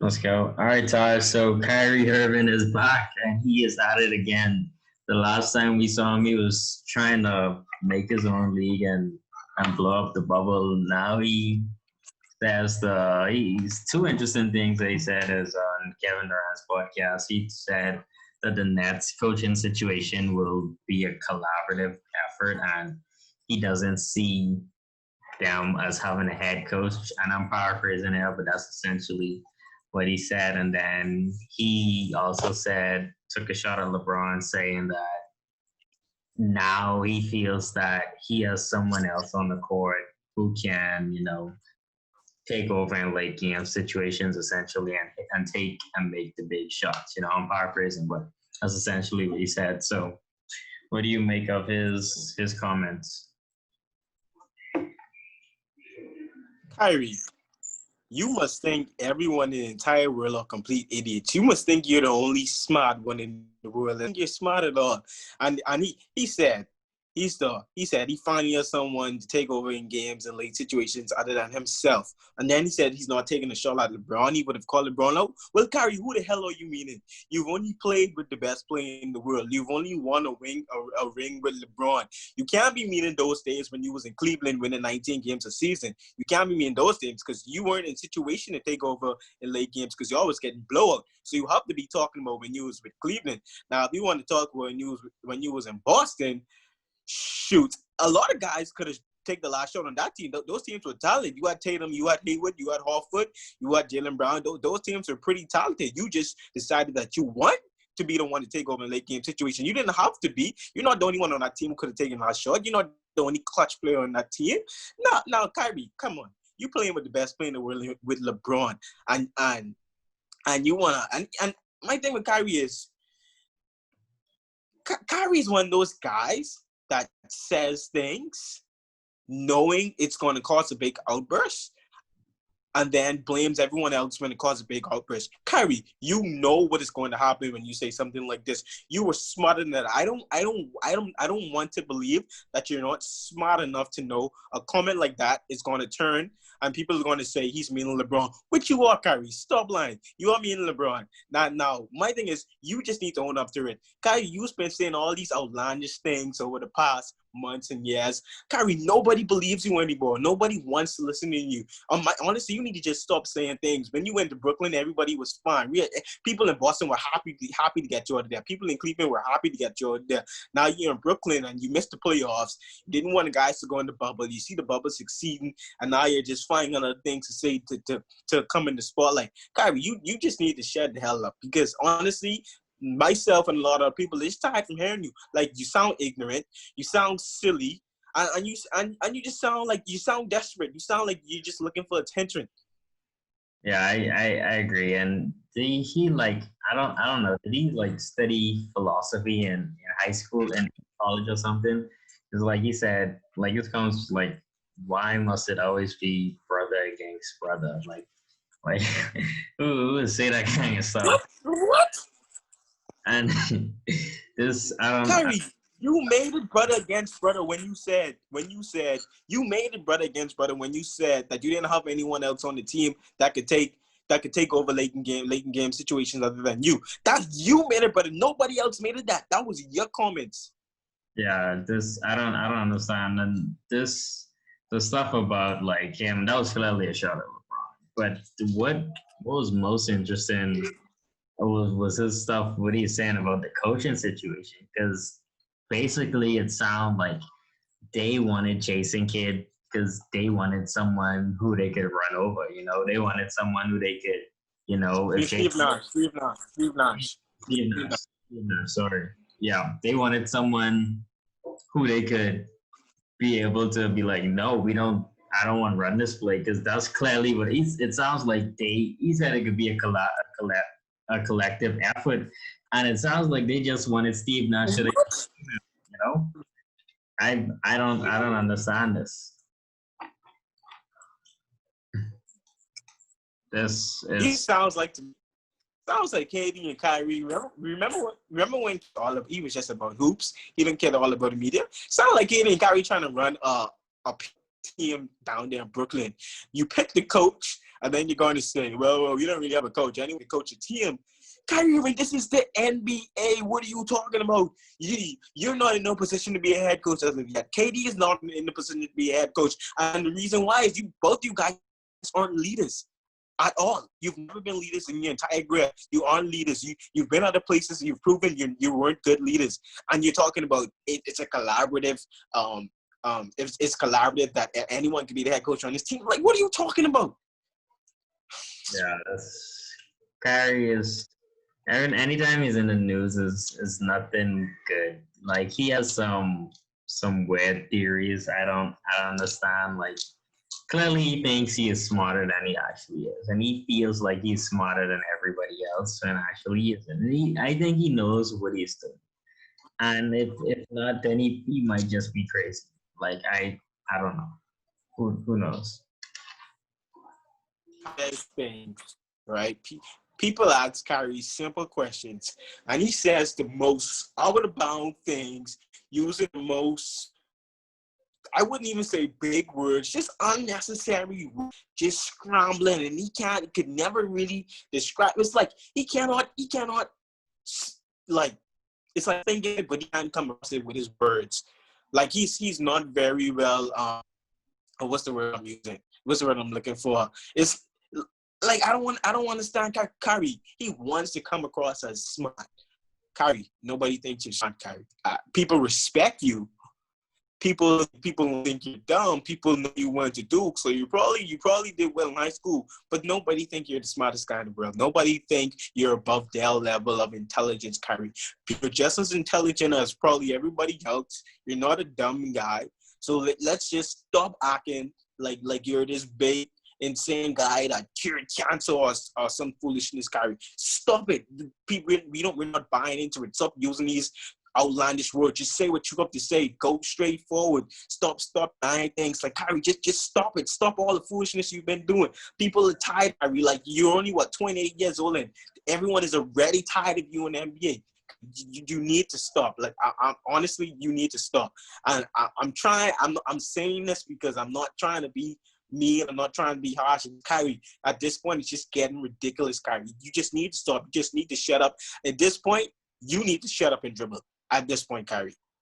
Let's go. All right, Tarj. So Kyrie Irving is back and he is at it again. The last time we saw him, he was trying to make his own league and blow up the bubble. Now he says he's two interesting things that he said is on Kevin Durant's podcast. He said that the Nets coaching situation will be a collaborative effort and he doesn't see them as having a head coach. And I'm paraphrasing it, but that's essentially what he said. And then he also took a shot at LeBron, saying that now he feels that he has someone else on the court who can, take over in late game situations essentially and take and make the big shots. I'm paraphrasing, but that's essentially what he said. So what do you make of his comments? Kyrie, you must think everyone in the entire world are complete idiots. You must think you're the only smart one in the world. I think you're smart at all. And he said he said he finally has someone to take over in games and late situations other than himself. And then he said he's not taking a shot at LeBron. He would have called LeBron out. Well, Kyrie, who the hell are you meaning? You've only played with the best player in the world. You've only won a ring with LeBron. You can't be meaning those days when you was in Cleveland winning 19 games a season. You can't be meaning those games because you weren't in situation to take over in late games because you're always getting blowout. So you have to be talking about when you was with Cleveland. Now, if you want to talk about when you was in Boston, shoot, a lot of guys could have taken the last shot on that team. Those teams were talented. You had Tatum, you had Hayward, you had Horford, you had Jaylen Brown. Those teams were pretty talented. You just decided that you want to be the one to take over in late game situation. You didn't have to be. You're not the only one on that team who could have taken the last shot. You're not the only clutch player on that team. Now, Kyrie, come on. You playing with the best player in the world with LeBron, and you wanna and my thing with Kyrie is Kyrie's one of those guys that says things knowing it's going to cause a big outburst and then blames everyone else when it causes a big outburst. Kyrie, you know what is going to happen when you say something like this. You were smarter than that. I don't want to believe that you're not smart enough to know a comment like that is going to turn and people are going to say he's meaning LeBron. Which you are, Kyrie. Stop lying. You are meaning LeBron. Now, my thing is you just need to own up to it. Kyrie, you've been saying all these outlandish things over the past months and years. Kyrie, nobody believes you anymore. Nobody wants to listen to you. Honestly, you need to just stop saying things. When you went to Brooklyn, everybody was fine. People in Boston were happy to get you out of there. People in Cleveland were happy to get you out of there. Now you're in Brooklyn and you missed the playoffs. You didn't want the guys to go in the bubble. You see the bubble succeeding, and now you're just finding other things to say to come in the spotlight. Kyrie, you just need to shut the hell up because honestly, myself and a lot of people, it's tired from hearing you. Like, you sound ignorant, you sound silly, and you just sound like you sound desperate. You sound like you're just looking for attention. Yeah, I agree. And he like I don't know, did he like study philosophy in high school and college or something? Because like he said, like it comes like why must it always be brother against brother? Like who would say that kind of stuff? What? And this I don't Kyrie, you made it brother against brother when you said you made it brother against brother when you said that you didn't have anyone else on the team that could take over late in game situations other than you. That you made it brother. Nobody else made it that. That was your comments. yeah, this I don't understand. And the stuff about like him, that was clearly a shot at LeBron. But what was most interesting was his stuff, what he's saying about the coaching situation. Because basically it sounded like they wanted Jason Kidd because they wanted someone who they could run over. They wanted someone who they could, if Steve Nash. Steve Nash, sorry. Yeah, they wanted someone who they could be able to be like, no, I don't want to run this play because that's clearly what it sounds like he said it could be a collective effort. And it sounds like they just wanted Steve Nash to, I don't understand this. This is He sounds like KD and Kyrie. Remember when he was just about hoops? He didn't care all about the media. Sound like KD and Kyrie trying to run a team down there in Brooklyn. You pick the coach, And then you're going to say, well, you don't really have a coach. Anyway, coach a team. Kyrie Irving, this is the NBA. What are you talking about? You're not in no position to be a head coach as of yet. KD is not in the position to be a head coach. And the reason why is both you guys aren't leaders at all. You've never been leaders in your entire career. You aren't leaders. You've been other places. You've proven you weren't good leaders. And you're talking about it's a collaborative. It's collaborative that anyone can be the head coach on this team. Like, what are you talking about? Yeah, Kyrie is. Anytime he's in the news is nothing good. Like he has some weird theories. I don't understand. Like clearly he thinks he is smarter than he actually is, and he feels like he's smarter than everybody else, and actually he isn't. I think he knows what he's doing, and if not, then he might just be crazy. Like I don't know. Who knows? I think, right? People ask Kyrie simple questions, and he says the most out of the bound things, using the most, I wouldn't even say big words, just unnecessary, just scrambling, and he could never really describe. It's like he cannot, like, it's like thinking it, but he can't come across it with his words. Like he's not very well. What's the word I'm using? What's the word I'm looking for? It's like I don't understand Kyrie. He wants to come across as smart. Kyrie, nobody thinks you're smart, Kyrie. People respect you. People think you're dumb. People know you went to Duke, so you probably did well in high school. But nobody think you're the smartest guy in the world. Nobody think you're above their level of intelligence, Kyrie. You're just as intelligent as probably everybody else. You're not a dumb guy. So let's just stop acting like you're this big insane guy that cured cancer or some foolishness, Kyrie. Stop it. People, we're not buying into it. Stop using these outlandish words. Just say what you got to say. Go straight forward. Stop buying things. Like Kyrie, just stop it. Stop all the foolishness you've been doing. People are tired, Kyrie. Like you're only 28 years old, and everyone is already tired of you in the NBA. You need to stop. Like I honestly, you need to stop. And I'm saying this because I'm not trying to be mean. I'm not trying to be harsh. And Kyrie, at this point, it's just getting ridiculous, Kyrie. You just need to stop. You just need to shut up. At this point, you need to shut up and dribble. At this point, Kyrie.